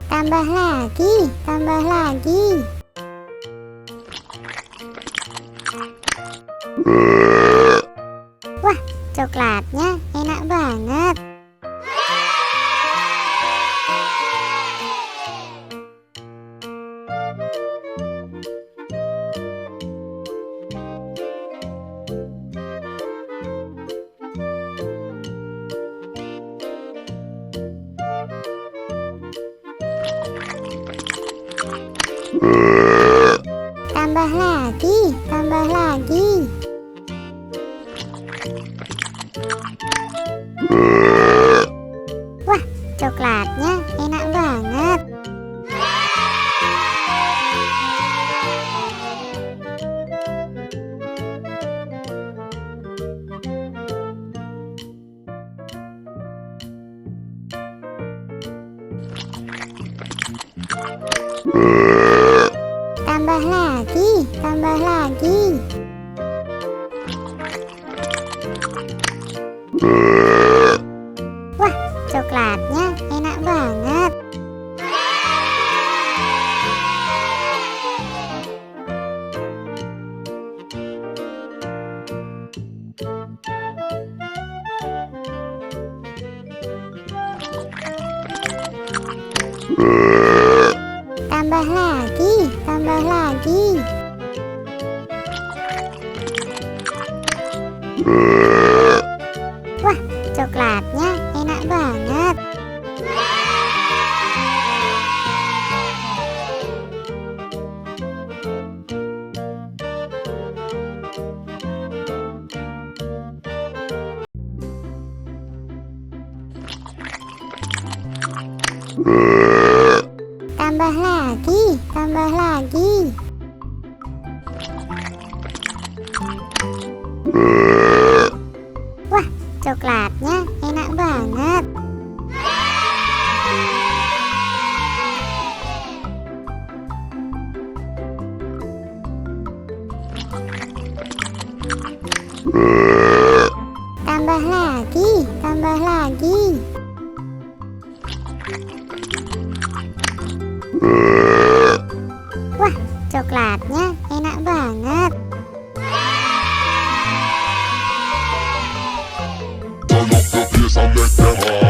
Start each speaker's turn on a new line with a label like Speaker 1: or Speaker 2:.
Speaker 1: Tambah lagi, tambah lagi. Wah, coklatnya enak banget. Tambah lagi, tambah lagi. Wah, coklatnya enak banget. Tambah lagi, tambah lagi. Wah, coklatnya enak banget. Tambah lagi, tambah lagi. Wah, coklatnya enak banget. Tambah lagi, tambah lagi. Wah, coklatnya enak banget. Tambah lagi, tambah lagi. Wah, coklatnya enak banget.
Speaker 2: Turn up the bass and make them hard.